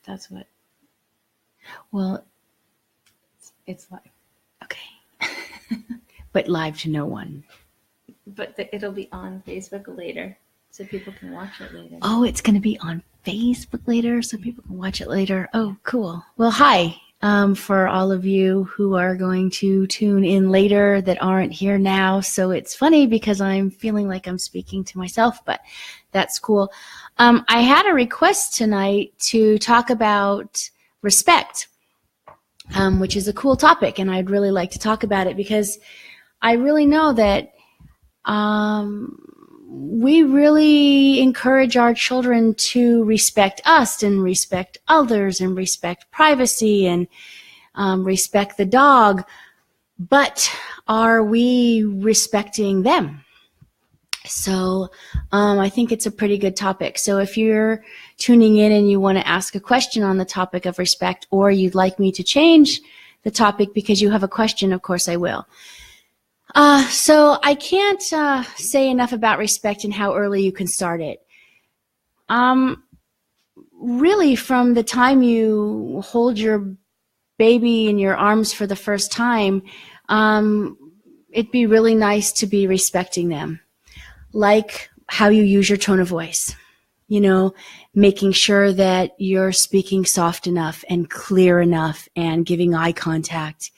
That's what. Well, it's live. Okay. But live to no one. But it'll be on Facebook later, so people can watch it later. Oh, it's going to be on Facebook later, so people can watch it later. Oh, cool. Well, hi. For all of you who are going to tune in later that aren't here now. So it's funny because I'm feeling like I'm speaking to myself, but that's cool. I had a request tonight to talk about respect, which is a cool topic, and I'd really like to talk about it because I really know that we really encourage our children to respect us and respect others and respect privacy and respect the dog. But are we respecting them? So I think it's a pretty good topic. So if you're tuning in and you want to ask a question on the topic of respect, or you'd like me to change the topic because you have a question, of course I will. So I can't say enough about respect and how early you can start it. Really, from the time you hold your baby in your arms for the first time, it'd be really nice to be respecting them. Like how you use your tone of voice, making sure that you're speaking soft enough and clear enough and giving eye contact.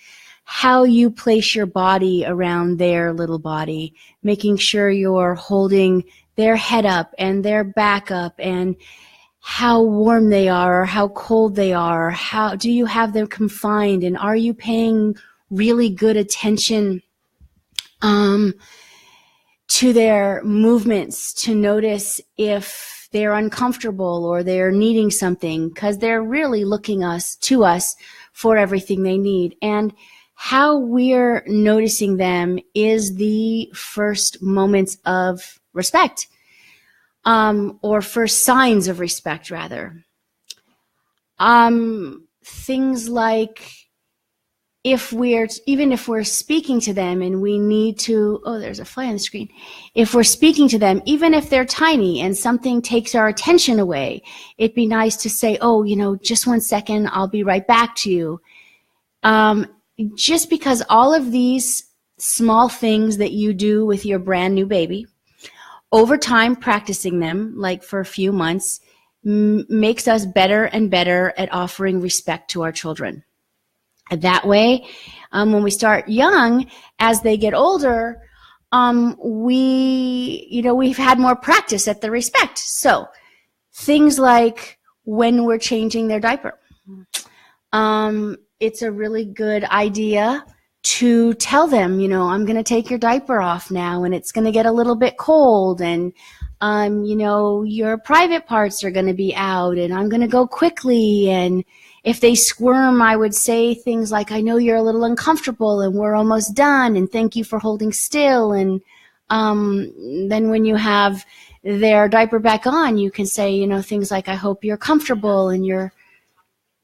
How you place your body around their little body, making sure you're holding their head up and their back up, and how warm they are or how cold they are. How do you have them confined, and are you paying really good attention to their movements to notice if they're uncomfortable or they're needing something, because they're really looking to us for everything they need. And how we're noticing them is the first moments of respect, or first signs of respect, rather. Things like even if we're speaking to them and we need to, there's a fly on the screen. If we're speaking to them, even if they're tiny and something takes our attention away, it'd be nice to say, just 1 second, I'll be right back to you. Just because all of these small things that you do with your brand new baby, over time practicing them, like for a few months, makes us better and better at offering respect to our children. That way, when we start young, as they get older, we've had more practice at the respect. So things like when we're changing their diaper. It's a really good idea to tell them, I'm going to take your diaper off now and it's going to get a little bit cold, and, your private parts are going to be out and I'm going to go quickly. And if they squirm, I would say things like, I know you're a little uncomfortable and we're almost done and thank you for holding still. And then when you have their diaper back on, you can say, things like, I hope you're comfortable and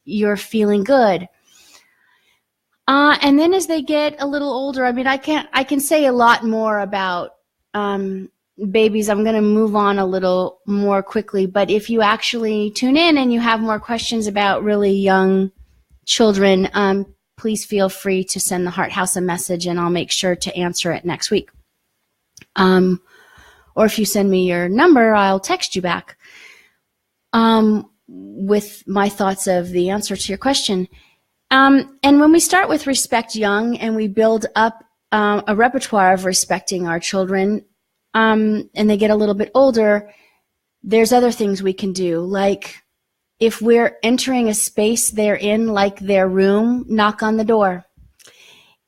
you're feeling good. And then as they get a little older, I can say a lot more about babies. I'm going to move on a little more quickly, but if you actually tune in and you have more questions about really young children, please feel free to send the Heart House a message and I'll make sure to answer it next week. Or if you send me your number, I'll text you back with my thoughts of the answer to your question. And when we start with respect young and we build up a repertoire of respecting our children, and they get a little bit older, there's other things we can do. Like if we're entering a space they're in, like their room, knock on the door.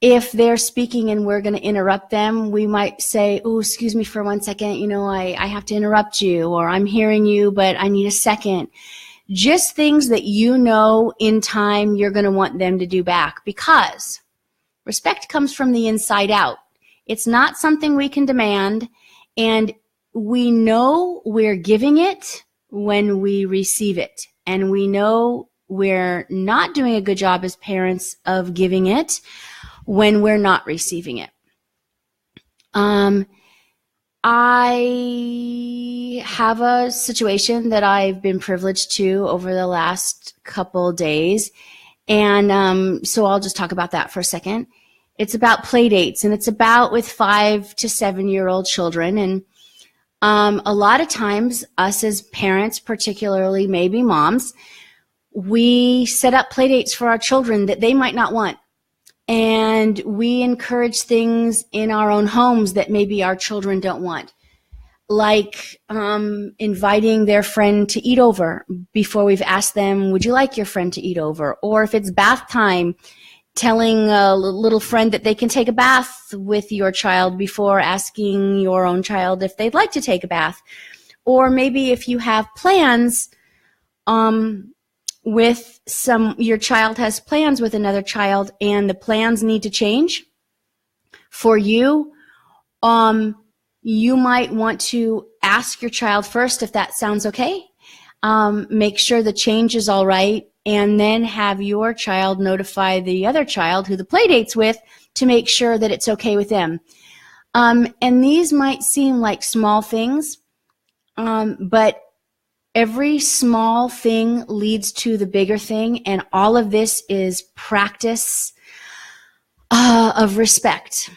If they're speaking and we're going to interrupt them, we might say, excuse me for 1 second, I have to interrupt you, or I'm hearing you, but I need a second. Just things that in time you're going to want them to do back, because respect comes from the inside out. It's not something we can demand, and we know we're giving it when we receive it, and we know we're not doing a good job as parents of giving it when we're not receiving it. I have a situation that I've been privileged to over the last couple days. And so I'll just talk about that for a second. It's about play dates, and it's about with 5 to 7-year-old children. And a lot of times, us as parents, particularly maybe moms, we set up play dates for our children that they might not want. And we encourage things in our own homes that maybe our children don't want, like inviting their friend to eat over before we've asked them, would you like your friend to eat over? Or if it's bath time, telling a little friend that they can take a bath with your child before asking your own child if they'd like to take a bath. Or maybe if you have plans with your child has plans with another child and the plans need to change for you, you might want to ask your child first if that sounds okay. Make sure the change is all right, and then have your child notify the other child who the play date's with to make sure that it's okay with them. And these might seem like small things, but every small thing leads to the bigger thing, and all of this is practice of respect.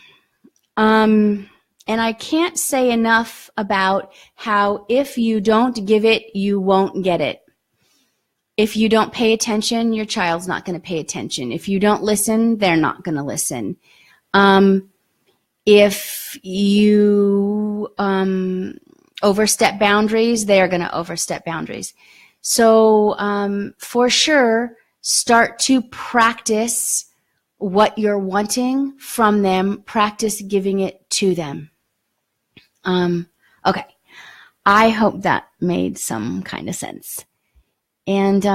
And I can't say enough about how if you don't give it, you won't get it. If you don't pay attention, your child's not going to pay attention. If you don't listen, they're not going to listen. If you overstep boundaries, they are going to overstep boundaries. So for sure, start to practice what you're wanting from them. Practice giving it to them. Okay. I hope that made some kind of sense. And,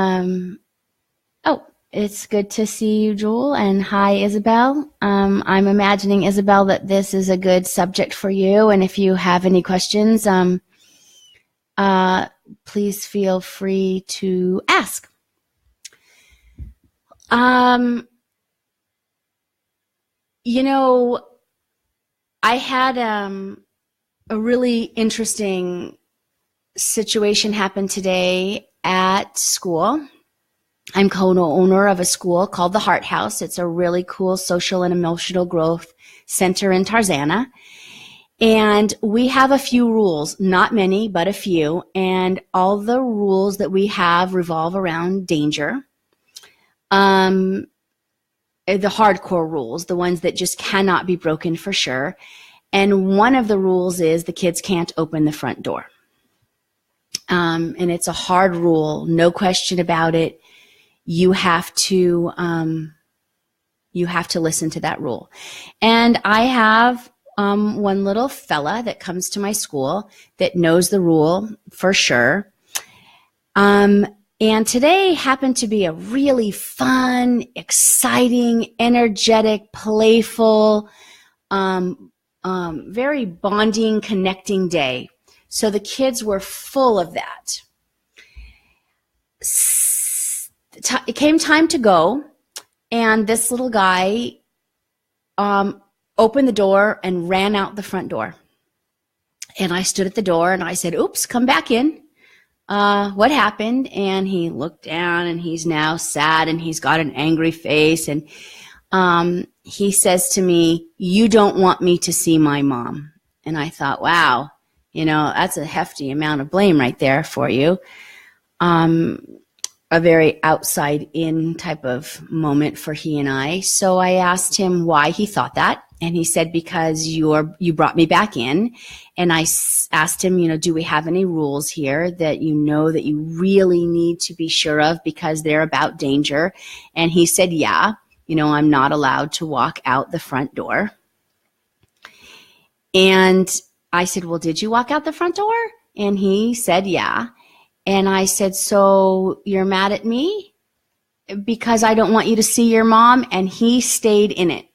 it's good to see you, Jewel, and hi, Isabel. I'm imagining, Isabel, that this is a good subject for you, and if you have any questions, please feel free to ask. I had a really interesting situation happen today at school. I'm co-owner of a school called the Heart House. It's a really cool social and emotional growth center in Tarzana. And we have a few rules, not many, but a few. And all the rules that we have revolve around danger. The hardcore rules, the ones that just cannot be broken for sure. And one of the rules is the kids can't open the front door. And it's a hard rule, no question about it. You have to listen to that rule. And I have one little fella that comes to my school that knows the rule for sure. And today happened to be a really fun, exciting, energetic, playful, very bonding, connecting day. So the kids were full of that. It came time to go, and this little guy opened the door and ran out the front door. And I stood at the door and I said, oops, come back in. What happened? And he looked down and he's now sad and he's got an angry face. And he says to me, you don't want me to see my mom. And I thought, wow, that's a hefty amount of blame right there for you. A very outside-in type of moment for he and I. So I asked him why he thought that. And he said, because you brought me back in. And I asked him, do we have any rules here that that you really need to be sure of because they're about danger? And he said, yeah, I'm not allowed to walk out the front door. And I said, well, did you walk out the front door? And he said, yeah. And I said, so you're mad at me because I don't want you to see your mom? And he stayed in it.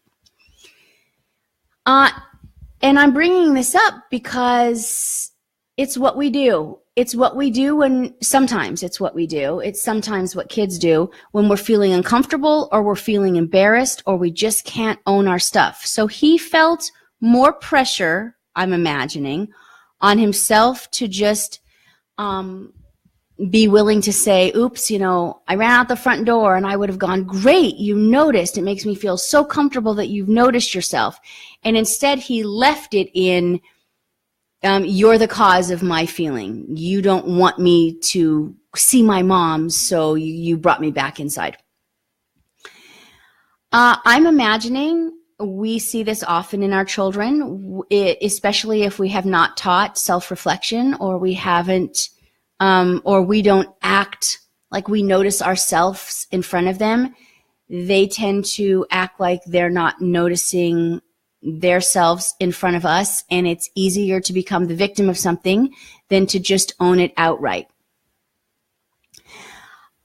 And I'm bringing this up because it's what we do. It's what we do sometimes it's what we do. It's sometimes what kids do when we're feeling uncomfortable or we're feeling embarrassed or we just can't own our stuff. So he felt more pressure, I'm imagining, on himself to just be willing to say, oops, I ran out the front door, and I would have gone, great, you noticed. It makes me feel so comfortable that you've noticed yourself. And instead he left it in, you're the cause of my feeling. You don't want me to see my mom, so you brought me back inside. I'm imagining we see this often in our children, especially if we have not taught self-reflection, or we haven't, or we don't act like we notice ourselves in front of them. They tend to act like they're not noticing themselves in front of us, and it's easier to become the victim of something than to just own it outright.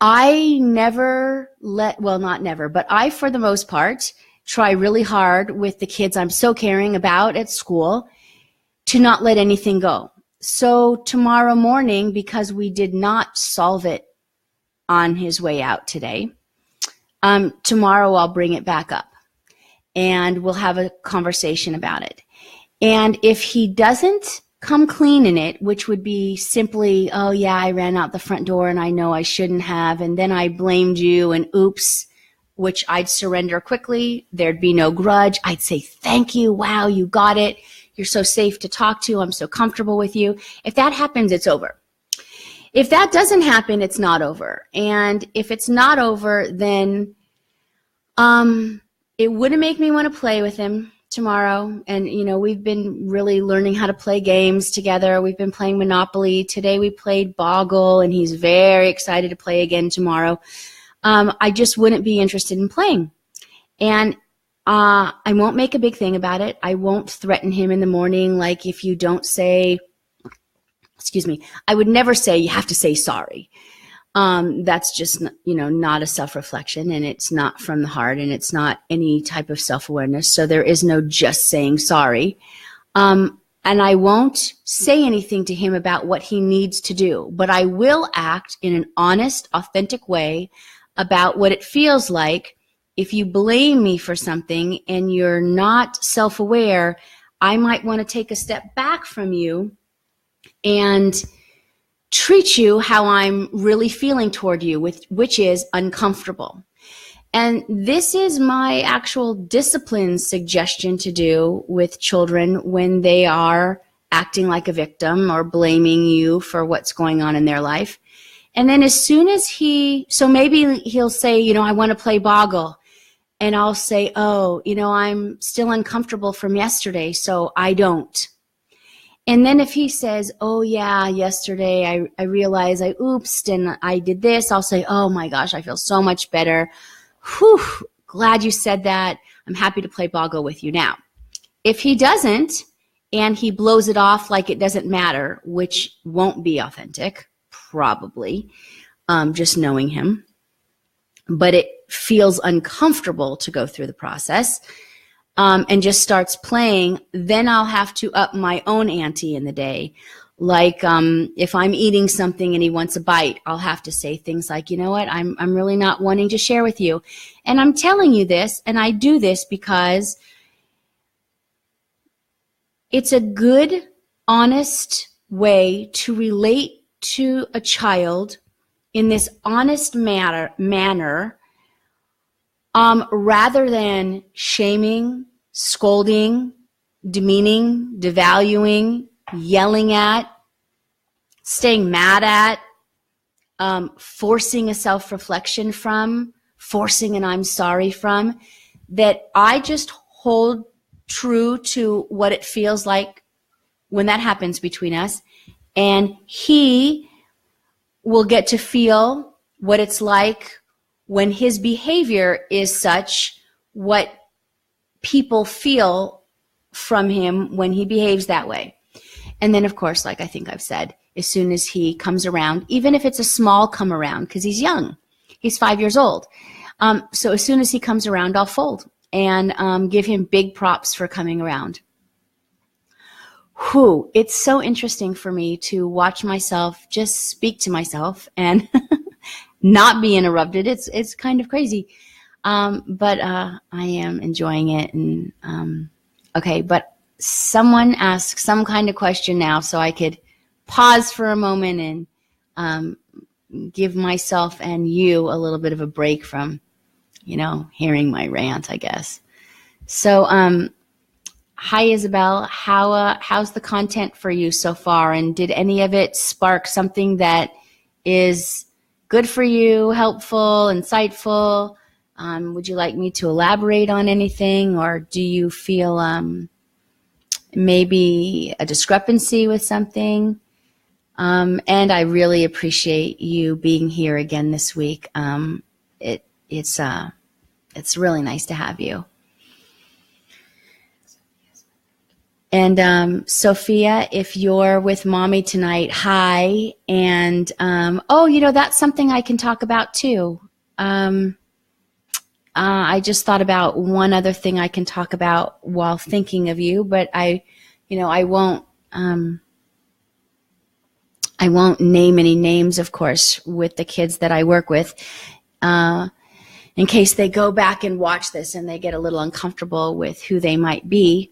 I never not never, but I, for the most part, try really hard with the kids I'm so caring about at school to not let anything go. So tomorrow morning, because we did not solve it on his way out today, tomorrow I'll bring it back up and we'll have a conversation about it. And if he doesn't come clean in it, which would be simply, oh yeah, I ran out the front door and I know I shouldn't have, and then I blamed you and oops, which I'd surrender quickly. There'd be no grudge. I'd say, thank you. Wow, you got it. You're so safe to talk to. I'm so comfortable with you. If that happens, it's over. If that doesn't happen, it's not over. And if it's not over, then it wouldn't make me want to play with him tomorrow. And, we've been really learning how to play games together. We've been playing Monopoly. Today we played Boggle, and he's very excited to play again tomorrow. I just wouldn't be interested in playing. And I won't make a big thing about it. I won't threaten him in the morning, like if you don't say, I would never say you have to say sorry. That's just, not a self-reflection, and it's not from the heart, and it's not any type of self-awareness. So there is no just saying sorry. And I won't say anything to him about what he needs to do, but I will act in an honest, authentic way about what it feels like. If you blame me for something and you're not self-aware, I might want to take a step back from you and treat you how I'm really feeling toward you, which is uncomfortable. And this is my actual discipline suggestion to do with children when they are acting like a victim or blaming you for what's going on in their life. And then as soon as so maybe he'll say, I want to play Boggle. And I'll say, oh, I'm still uncomfortable from yesterday, so I don't. And then if he says, oh yeah, yesterday I realized I oopsed and I did this, I'll say, oh my gosh, I feel so much better. Whew, glad you said that. I'm happy to play Boggle with you now. If he doesn't, and he blows it off like it doesn't matter, which won't be authentic, probably, just knowing him, but it feels uncomfortable to go through the process, and just starts playing, then I'll have to up my own ante in the day. Like if I'm eating something and he wants a bite, I'll have to say things like, you know what, I'm really not wanting to share with you. And I'm telling you this, and I do this because it's a good, honest way to relate to a child in this honest manner, rather than shaming, scolding, demeaning, devaluing, yelling at, staying mad at, forcing a self-reflection from, forcing an I'm sorry from, that I just hold true to what it feels like when that happens between us, and he will get to feel what it's like when his behavior is such, what people feel from him when he behaves that way. And then, of course, like I think I've said, as soon as he comes around, even if it's a small come around, because he's young, he's 5 years old. So as soon as he comes around, I'll fold and give him big props for coming around. Whew, it's so interesting for me to watch myself just speak to myself and not be interrupted. It's kind of crazy. But I am enjoying it. And okay, but someone ask some kind of question now so I could pause for a moment and give myself and you a little bit of a break from, hearing my rant, I guess. So, hi, Isabel. How's the content for you so far? And did any of it spark something that is good for you, helpful, insightful? Would you like me to elaborate on anything, or do you feel maybe a discrepancy with something? And I really appreciate you being here again this week. It's really nice to have you. And Sophia, if you're with mommy tonight, hi. And that's something I can talk about too. I just thought about one other thing I can talk about while thinking of you, but I won't name any names, of course, with the kids that I work with, in case they go back and watch this and they get a little uncomfortable with who they might be.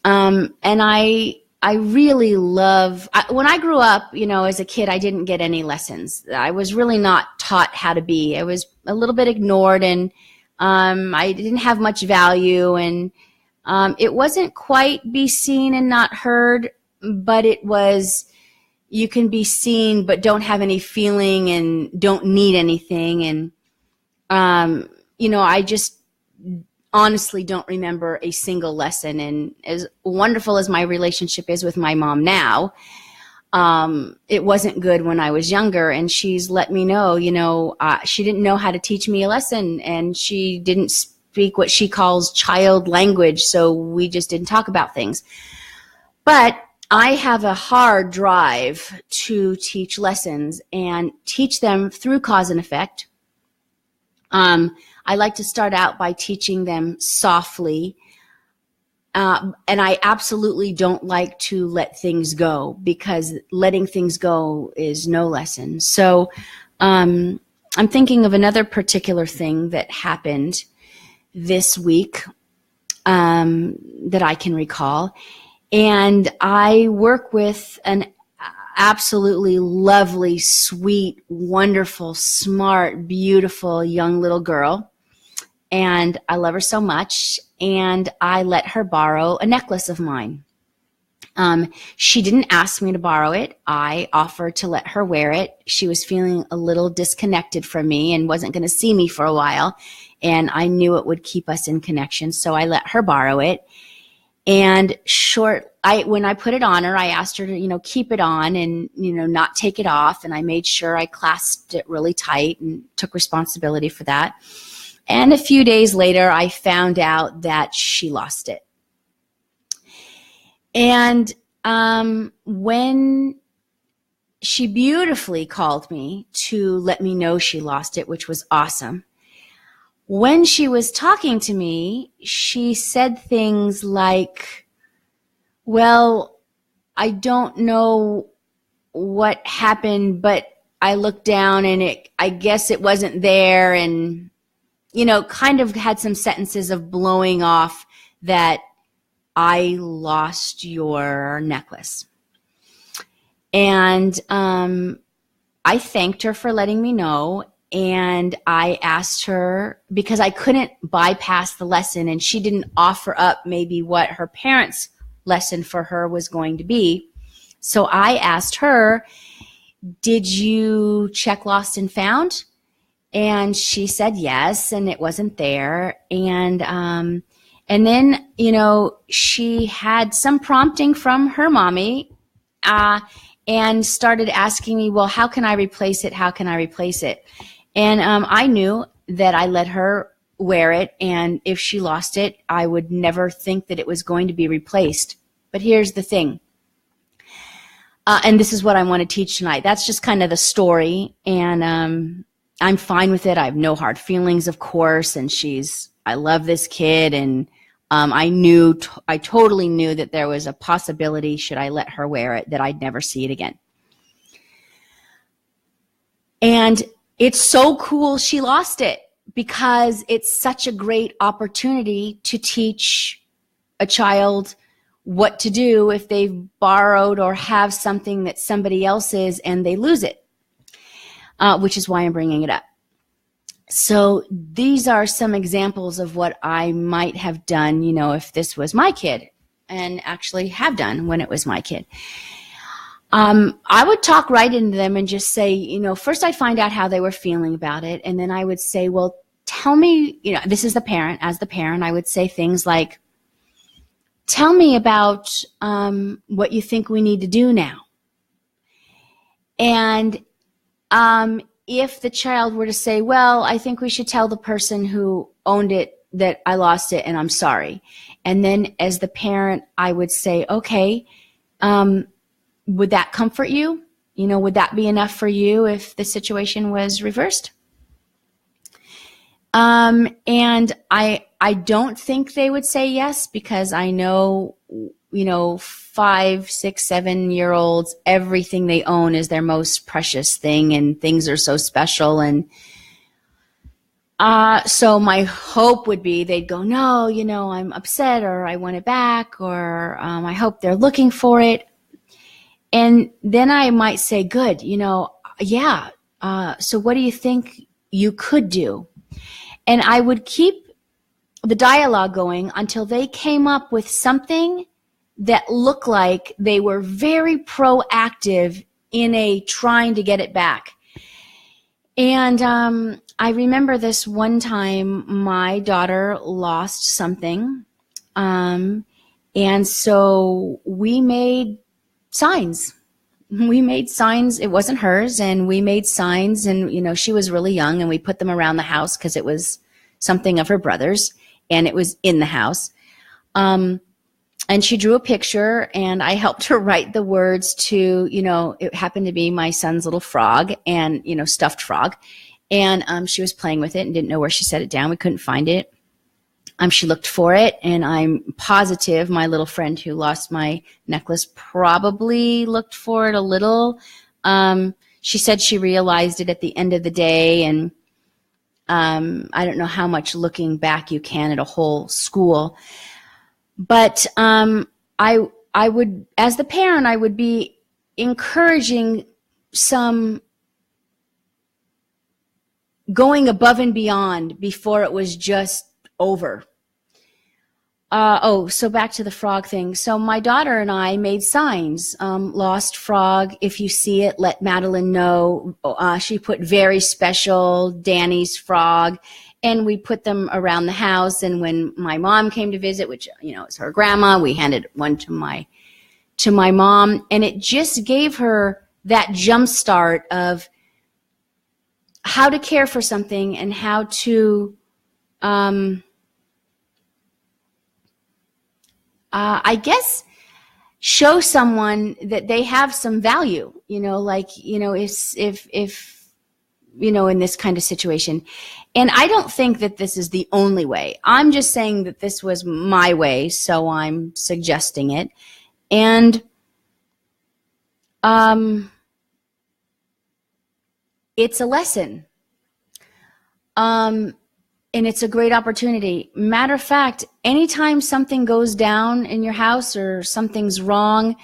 And I really love, when I grew up, as a kid, I didn't get any lessons. I was really not taught how to be. I was a little bit ignored, and I didn't have much value, and it wasn't quite be seen and not heard, but it was, you can be seen but don't have any feeling and don't need anything. And, I just honestly don't remember a single lesson. And as wonderful as my relationship is with my mom now, it wasn't good when I was younger. And she's let me know, she didn't know how to teach me a lesson, and she didn't speak what she calls child language. So we just didn't talk about things. But I have a hard drive to teach lessons and teach them through cause and effect. I like to start out by teaching them softly. And I absolutely don't like to let things go, because letting things go is no lesson. So I'm thinking of another particular thing that happened this week that I can recall. And I work with an absolutely lovely, sweet, wonderful, smart, beautiful young little girl. And I love her so much. And I let her borrow a necklace of mine. She didn't ask me to borrow it. I offered to let her wear it. She was feeling a little disconnected from me and wasn't going to see me for a while. And I knew it would keep us in connection. So I let her borrow it. And when I put it on her, I asked her to, keep it on and, not take it off. And I made sure I clasped it really tight and took responsibility for that. And a few days later, I found out that she lost it. And when she beautifully called me to let me know she lost it, which was awesome. When she was talking to me, she said things like, well, I don't know what happened, but I looked down and I guess it wasn't there. And, kind of had some sentences of blowing off that I lost your necklace. And I thanked her for letting me know. And I asked her, because I couldn't bypass the lesson, and she didn't offer up maybe what her parents' lesson for her was going to be. So I asked her, did you check lost and found? And she said yes, and it wasn't there. And then, she had some prompting from her mommy, and started asking me, well, how can I replace it? How can I replace it? And I knew that I let her wear it, and if she lost it, I would never think that it was going to be replaced. But here's the thing, and this is what I want to teach tonight. That's just kind of the story, and I'm fine with it. I have no hard feelings, of course, and I love this kid, and I totally knew that there was a possibility, should I let her wear it, that I'd never see it again. And it's so cool she lost it, because it's such a great opportunity to teach a child what to do if they've borrowed or have something that somebody else's and they lose it, which is why I'm bringing it up. So these are some examples of what I might have done, if this was my kid, and actually have done when it was my kid. I would talk right into them and just say, first I'd find out how they were feeling about it. And then I would say, well, tell me, this is the parent. As the parent, I would say things like, tell me about what you think we need to do now. And if the child were to say, well, I think we should tell the person who owned it that I lost it and I'm sorry. And then as the parent, I would say, okay, would that comfort you? Would that be enough for you if the situation was reversed? And I don't think they would say yes, because I know, 5, 6, 7-year-olds, everything they own is their most precious thing, and things are so special. And so my hope would be they'd go, no, I'm upset, or I want it back, or I hope they're looking for it. And then I might say, good, yeah. So what do you think you could do? And I would keep the dialogue going until they came up with something that looked like they were very proactive in trying to get it back. And I remember this one time my daughter lost something. And so we made signs. It wasn't hers, and we made signs, and she was really young, and we put them around the house because it was something of her brother's and it was in the house. And she drew a picture, and I helped her write the words to, it happened to be my son's little frog, and stuffed frog, and she was playing with it and didn't know where she set it down. We couldn't find it. She looked for it, and I'm positive my little friend who lost my necklace probably looked for it a little. She said she realized it at the end of the day, and I don't know how much looking back you can at a whole school. But I would, as the parent, I would be encouraging some going above and beyond before it was just over. So back to the frog thing. So my daughter and I made signs. Lost frog, if you see it, let Madeline know. She put very special, Danny's frog. And we put them around the house. And when my mom came to visit, which, is her grandma, we handed one to my mom. And it just gave her that jump start of how to care for something and how to, I guess, show someone that they have some value, if in this kind of situation. And I don't think that this is the only way. I'm just saying that this was my way, so I'm suggesting it. And it's a lesson. And it's a great opportunity. Matter of fact, anytime something goes down in your house or something's wrong,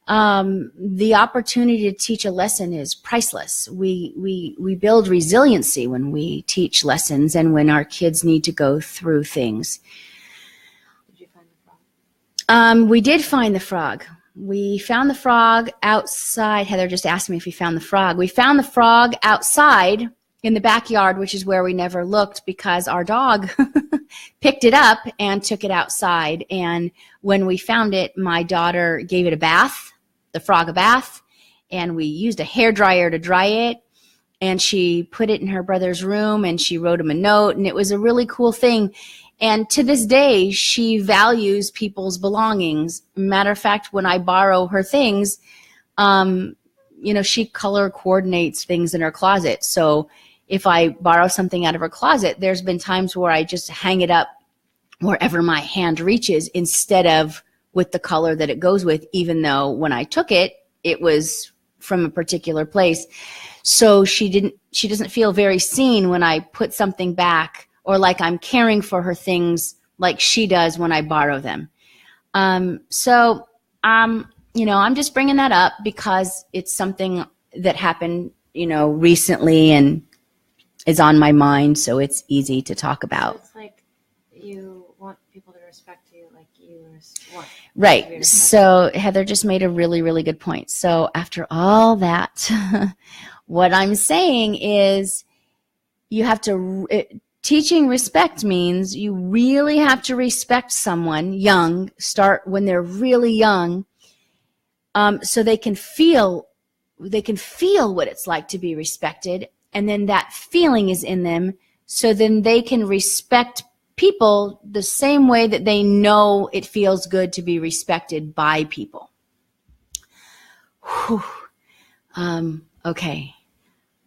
the opportunity to teach a lesson is priceless. We build resiliency when we teach lessons and when our kids need to go through things. Did you find the frog? We did find the frog. We found the frog outside. Heather just asked me if we found the frog. We found the frog outside in the backyard, which is where we never looked because our dog picked it up and took it outside. And when we found it, my daughter gave it a bath, the frog a bath, and we used a hairdryer to dry it. And she put it in her brother's room, and she wrote him a note, and it was a really cool thing. And to this day, she values people's belongings. Matter of fact, when I borrow her things, she color coordinates things in her closet. So if I borrow something out of her closet, there's been times where I just hang it up wherever my hand reaches instead of with the color that it goes with, even though when I took it, it was from a particular place. So she doesn't feel very seen when I put something back, or like I'm caring for her things like she does when I borrow them. So, I'm just bringing that up because it's something that happened, recently and is on my mind. So it's easy to talk So about. it's like you want people to respect you like you want to be Right. respected. So Heather just made a really, really good point. So after all that, what I'm saying is you have to, teaching respect means you really have to respect someone young, start when they're really young, so they can feel what it's like to be respected, and then that feeling is in them, so then they can respect people the same way that they know it feels good to be respected by people. Whew. Okay.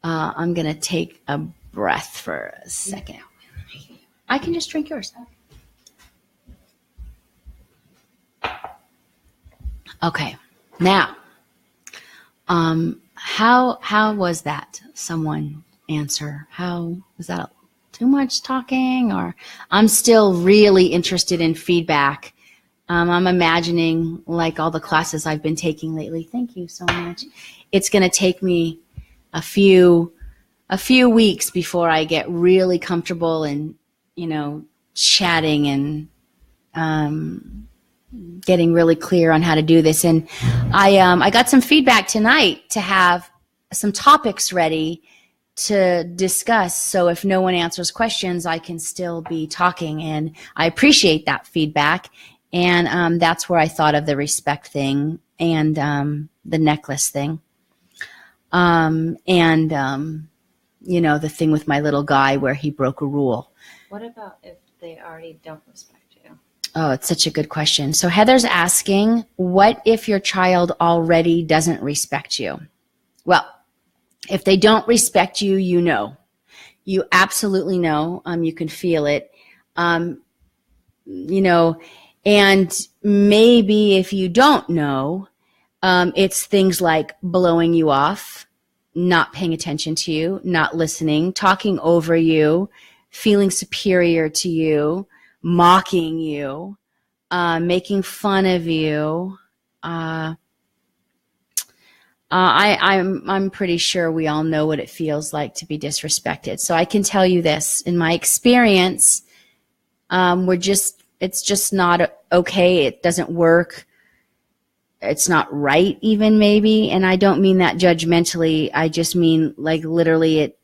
I'm going to take a breath for a second. I can just drink yours. Okay. Now, how was that? Someone answer. How was that? Too much talking, or I'm still really interested in feedback. I'm imagining like all the classes I've been taking lately. Thank you so much. It's going to take me a few weeks before I get really comfortable and, chatting and getting really clear on how to do this. And I got some feedback tonight to have some topics ready to discuss. So if no one answers questions, I can still be talking. And I appreciate that feedback. And that's where I thought of the respect thing and the necklace thing. The thing with my little guy where he broke a rule. What about if they already don't respect you? Oh, it's such a good question. So Heather's asking, what if your child already doesn't respect you? Well, if they don't respect you, you absolutely know. You can feel it. And maybe if you don't know, it's things like blowing you off, not paying attention to you, not listening, talking over you, feeling superior to you, mocking you, making fun of you. I'm pretty sure we all know what it feels like to be disrespected. So I can tell you this, in my experience, it's just not okay. It doesn't work. It's not right even maybe. And I don't mean that judgmentally. I just mean like literally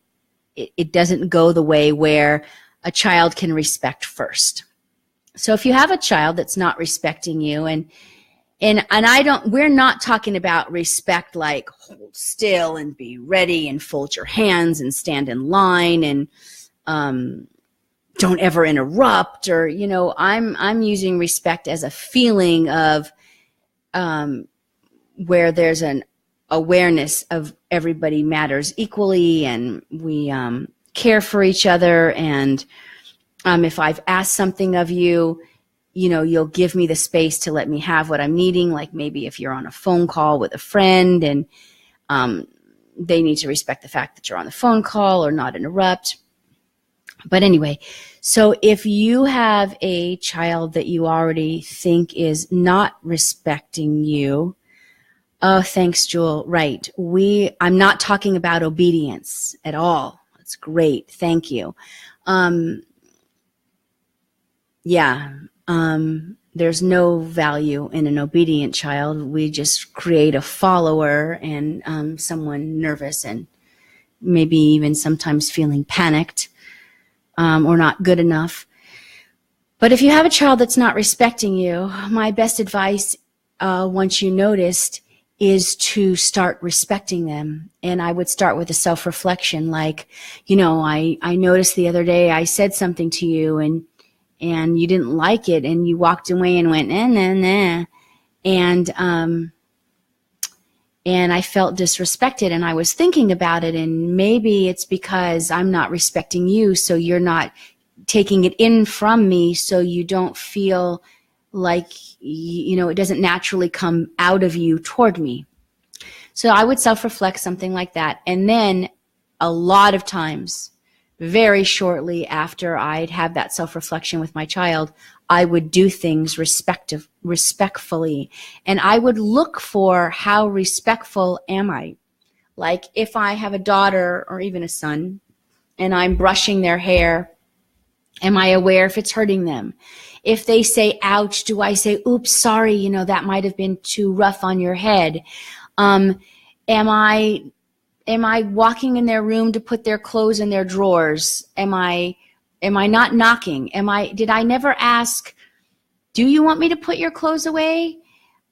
it doesn't go the way where a child can respect first. So if you have a child that's not respecting you and we're not talking about respect like hold still and be ready and fold your hands and stand in line and don't ever interrupt, or I'm using respect as a feeling of where there's an awareness of everybody matters equally and we care for each other, and if I've asked something of you, you'll give me the space to let me have what I'm needing, like maybe if you're on a phone call with a friend and they need to respect the fact that you're on the phone call or not interrupt. But anyway, so if you have a child that you already think is not respecting you, oh, thanks, Jewel. Right. I'm not talking about obedience at all. That's great. Thank you. There's no value in an obedient child. We just create a follower and someone nervous and maybe even sometimes feeling panicked or not good enough. But if you have a child that's not respecting you, my best advice, once you noticed, is to start respecting them. And I would start with a self-reflection, like, I noticed the other day I said something to you and you didn't like it and you walked away and went, nah. And I felt disrespected and I was thinking about it, and maybe it's because I'm not respecting you, so you're not taking it in from me, so you don't feel like, it doesn't naturally come out of you toward me. So I would self-reflect something like that. And then a lot of times very shortly after I'd have that self-reflection with my child, I would do things respectfully. And I would look for how respectful am I? Like if I have a daughter or even a son and I'm brushing their hair, am I aware if it's hurting them? If they say, ouch, do I say, oops, sorry, that might have been too rough on your head? Am I walking in their room to put their clothes in their drawers? Am I not knocking? Did I never ask, do you want me to put your clothes away?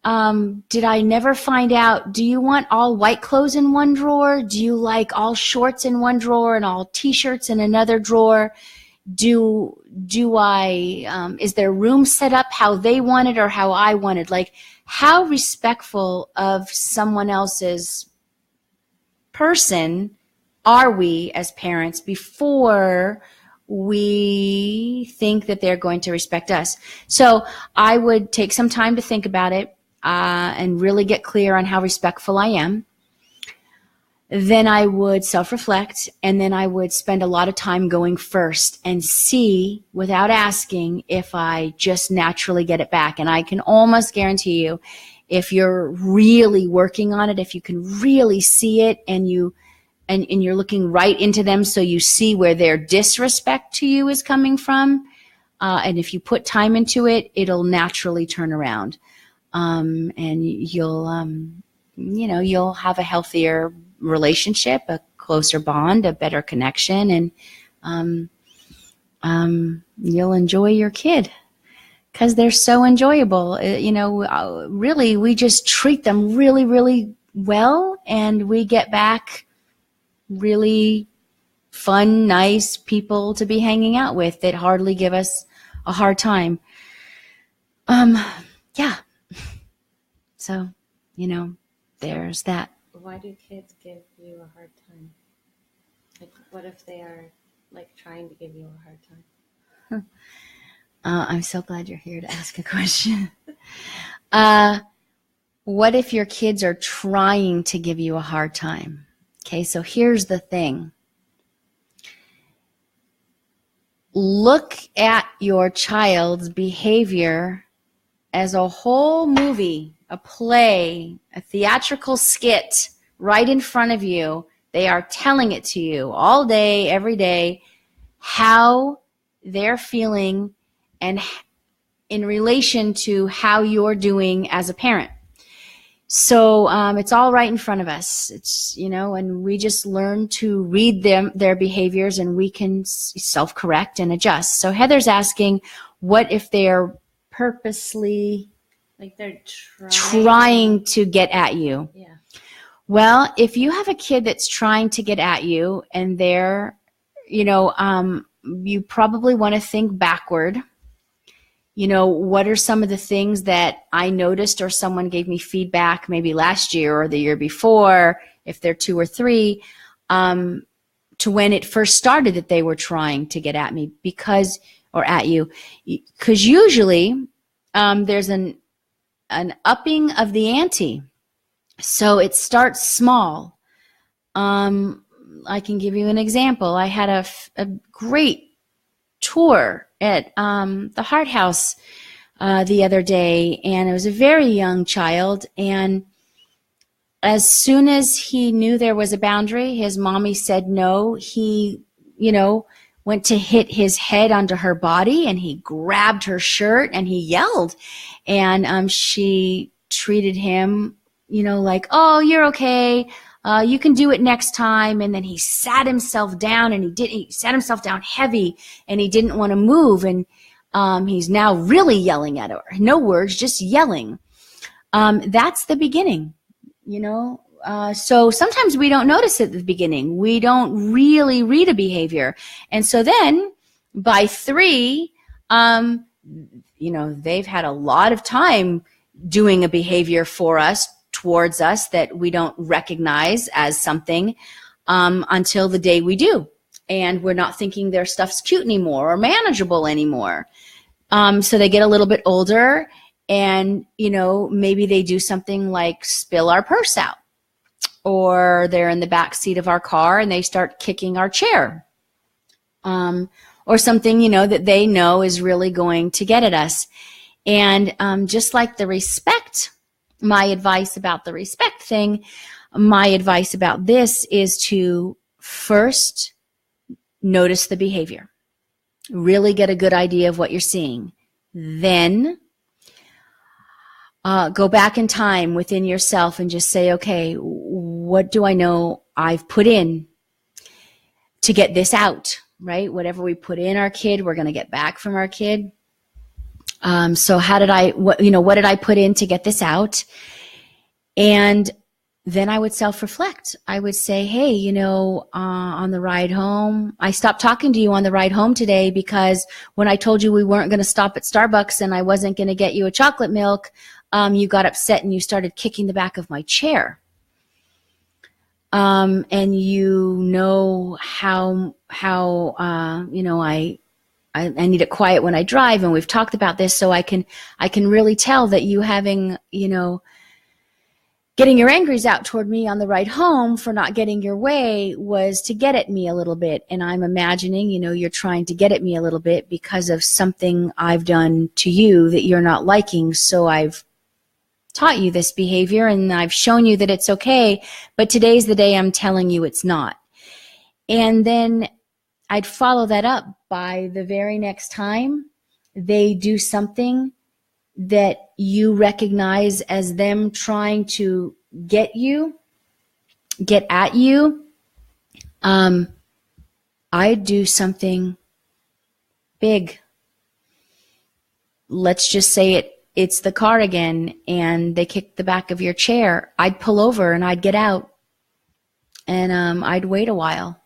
Did I never find out, do you want all white clothes in one drawer? Do you like all shorts in one drawer and all t-shirts in another drawer? Is their room set up how they wanted or how I wanted? Like, how respectful of someone else's person are we as parents before we think that they're going to respect us? So I would take some time to think about it and really get clear on how respectful I am. Then I would self-reflect, and then I would spend a lot of time going first and see, without asking, if I just naturally get it back. And I can almost guarantee you, if you're really working on it, if you can really see it and you're looking right into them so you see where their disrespect to you is coming from, and if you put time into it, it'll naturally turn around. And you'll have a healthier relationship, a closer bond, a better connection, and you'll enjoy your kid because they're so enjoyable. Really, we just treat them really, really well, and we get back really fun, nice people to be hanging out with that hardly give us a hard time. Yeah. So, there's that. Why do kids give you a hard time? Like, what if they are, like, trying to give you a hard time? I'm so glad you're here to ask a question. What if your kids are trying to give you a hard time? Okay, so here's the thing. Look at your child's behavior as a whole movie, a play, a theatrical skit right in front of you. They are telling it to you all day, every day, how they're feeling and in relation to how you're doing as a parent. So it's all right in front of us. It's, and we just learn to read their behaviors, and we can self-correct and adjust. So Heather's asking, what if they're purposely like they're trying to get at you? Yeah. Well, if you have a kid that's trying to get at you and they're, you probably want to think backward. What are some of the things that I noticed or someone gave me feedback maybe last year or the year before, if they're 2 or 3, to when it first started that they were trying to get at me or at you. Because usually there's an upping of the ante. So it starts small. I can give you an example. I had a great tour at the Heart House the other day, and it was a very young child, and as soon as he knew there was a boundary, his mommy said no. He, went to hit his head onto her body, and he grabbed her shirt and he yelled, and she treated him, like, oh, you're okay. You can do it next time. And then he sat himself down, and he sat himself down heavy, and he didn't want to move. And he's now really yelling at her. No words, just yelling. That's the beginning, So sometimes we don't notice it at the beginning. We don't really read a behavior. And so then by 3, they've had a lot of time doing a behavior for us, towards us, that we don't recognize as something until the day we do. And we're not thinking their stuff's cute anymore or manageable anymore. So they get a little bit older, and, maybe they do something like spill our purse out, or they're in the back seat of our car and they start kicking our chair. or something, you know, that they know is really going to get at us. And just like the respect, my advice about the respect thing, my advice about this is to first notice the behavior. Really get a good idea of what you're seeing. Then go back in time within yourself and just say, okay, what do I know I've put in to get this out, right? Whatever we put in our kid, we're going to get back from our kid. So what did I put in to get this out? And then I would self-reflect. I would say, hey, you know, on the ride home, I stopped talking to you on the ride home today because when I told you we weren't going to stop at Starbucks and I wasn't going to get you a chocolate milk, you got upset and you started kicking the back of my chair. And you know how you know, I need it quiet when I drive, and we've talked about this, so I can really tell that you having, you know, getting your angries out toward me on the ride home for not getting your way was to get at me a little bit. And I'm imagining, you know, you're trying to get at me a little bit because of something I've done to you that you're not liking. So I've taught you this behavior and I've shown you that it's okay, but today's the day I'm telling you it's not. And then I'd follow that up by the very next time they do something that you recognize as them trying to get at you. I do something big. Let's just say it's the car again and they kick the back of your chair. I'd pull over and I'd get out and I'd wait a while.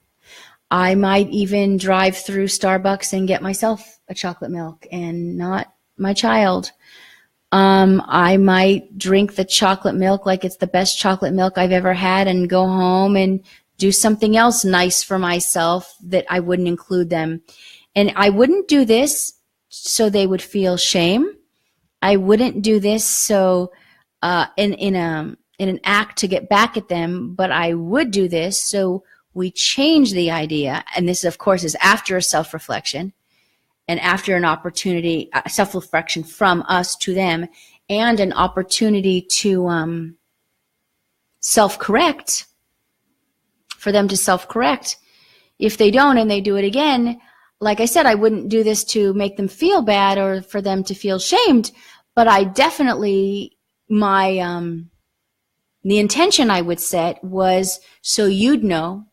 I might even drive through Starbucks and get myself a chocolate milk and not my child. I might drink the chocolate milk like it's the best chocolate milk I've ever had and go home and do something else nice for myself that I wouldn't include them. And I wouldn't do this so they would feel shame. I wouldn't do this so in an act to get back at them, but I would do this so we change the idea. And this, of course, is after a self-reflection. And after an opportunity, self-reflection from us to them, and an opportunity to self-correct, for them to self-correct. If they don't and they do it again, like I said, I wouldn't do this to make them feel bad or for them to feel shamed, but I definitely, the intention I would set was so you'd know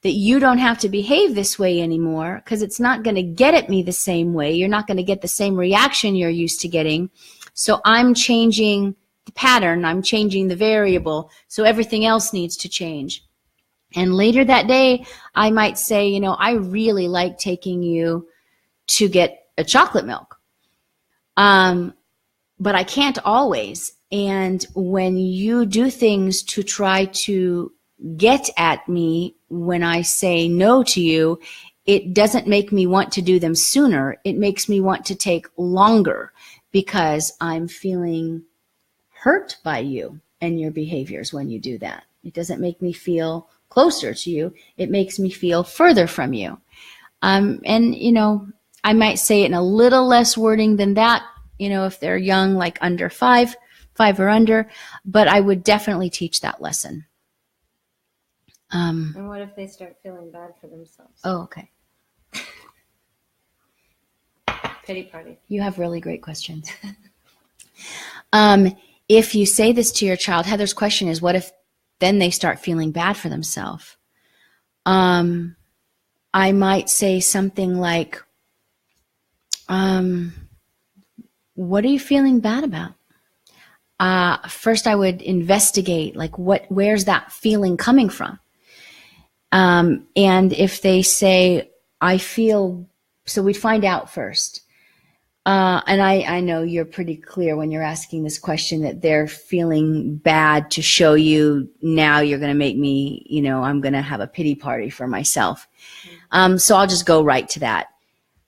that you don't have to behave this way anymore because it's not going to get at me the same way. You're not going to get the same reaction you're used to getting. So I'm changing the pattern. I'm changing the variable. So everything else needs to change. And later that day, I might say, you know, I really like taking you to get a chocolate milk. But I can't always. And when you do things to try to get at me when I say no to you, it doesn't make me want to do them sooner. It makes me want to take longer because I'm feeling hurt by you and your behaviors when you do that. It doesn't make me feel closer to you. It makes me feel further from you. And, you know, I might say it in a little less wording than that, you know, if they're young, like under 5 or under, but I would definitely teach that lesson. And what if they start feeling bad for themselves? Oh, okay. Pity party. You have really great questions. If you say this to your child, Heather's question is, what if then they start feeling bad for themselves? I might say something like, what are you feeling bad about? First, I would investigate, like, where's that feeling coming from? And if they say, I feel, so we'd find out first. And I know you're pretty clear when you're asking this question that they're feeling bad to show you now you're going to make me, you know, I'm going to have a pity party for myself. So I'll just go right to that.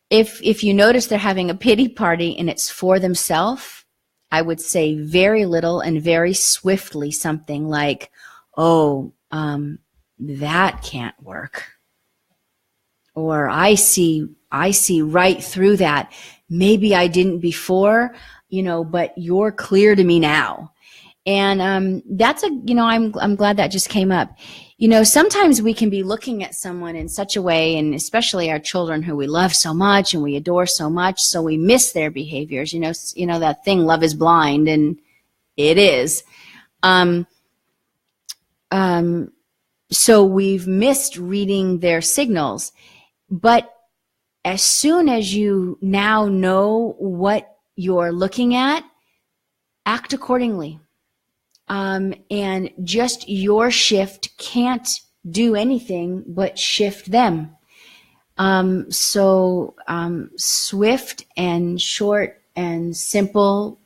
If you notice they're having a pity party and it's for themselves, I would say very little and very swiftly something like, oh, that can't work. or I see right through that. Maybe I didn't before, but you're clear to me now. And that's I'm glad that just came up. Sometimes we can be looking at someone in such a way, and especially our children who we love so much and we adore so much, so we miss their behaviors. That thing, love is blind, and it is. So we've missed reading their signals. But as soon as you now know what you're looking at, act accordingly. And just your shift can't do anything but shift them. So swift and short and simple,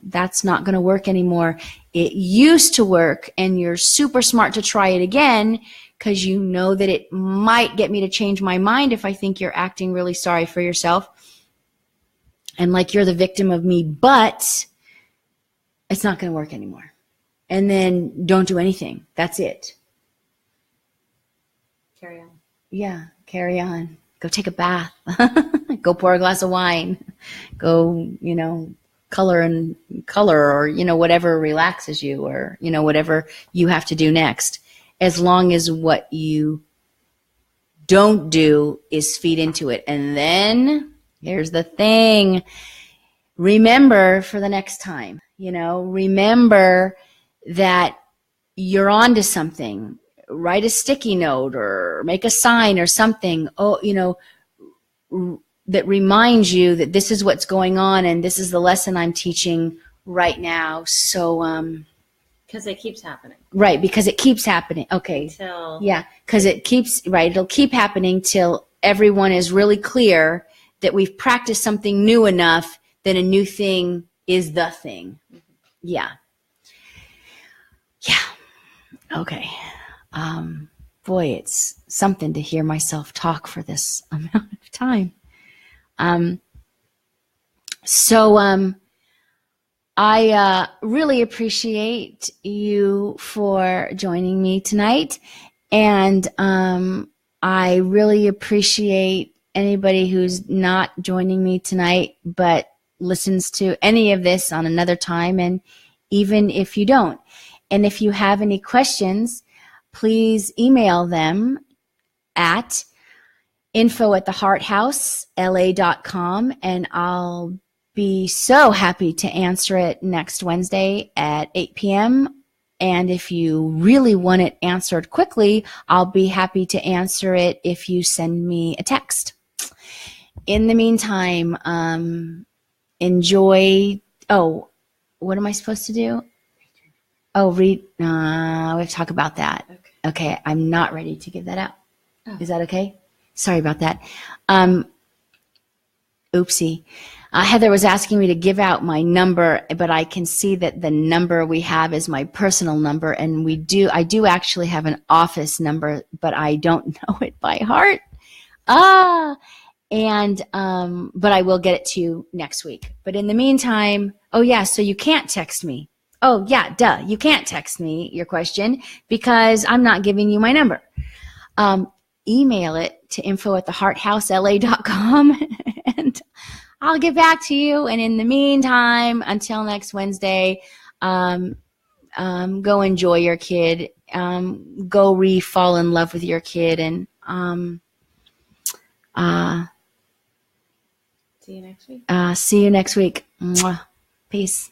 that's not going to work anymore. It used to work, and you're super smart to try it again because you know that it might get me to change my mind if I think you're acting really sorry for yourself and like you're the victim of me, but it's not going to work anymore. And then don't do anything. That's it. Carry on. Yeah, carry on. Go take a bath. Go pour a glass of wine. Go, color, or, whatever relaxes you, or, whatever you have to do next. As long as what you don't do is feed into it. And then here's the thing. Remember for the next time, remember that you're onto something. Write a sticky note or make a sign or something. That reminds you that this is what's going on and this is the lesson I'm teaching right now. So, because it keeps happening. Right, because it keeps happening. Okay. Yeah, because it'll keep happening till everyone is really clear that we've practiced something new enough that a new thing is the thing. Mm-hmm. Yeah. Okay. Boy, it's something to hear myself talk for this amount of time. I really appreciate you for joining me tonight. And I really appreciate anybody who's not joining me tonight, but listens to any of this on another time, and even if you don't. And if you have any questions, please email them at info@thehearthousela.com, and I'll be so happy to answer it next Wednesday at 8 p.m. And if you really want it answered quickly, I'll be happy to answer it if you send me a text. In the meantime, enjoy. Oh, what am I supposed to do? Oh, read. We have to talk about that. Okay, I'm not ready to give that out. Oh. Is that okay? Sorry about that. Oopsie. Heather was asking me to give out my number, but I can see that the number we have is my personal number, and I do actually have an office number, but I don't know it by heart. But I will get it to you next week. But in the meantime, so you can't text me. Oh, yeah, duh. You can't text me your question because I'm not giving you my number. Email it to info@thehearthousela.com and I'll get back to you. And in the meantime, until next Wednesday, go enjoy your kid. Go fall in love with your kid. And see you next week. See you next week. Mwah. Peace.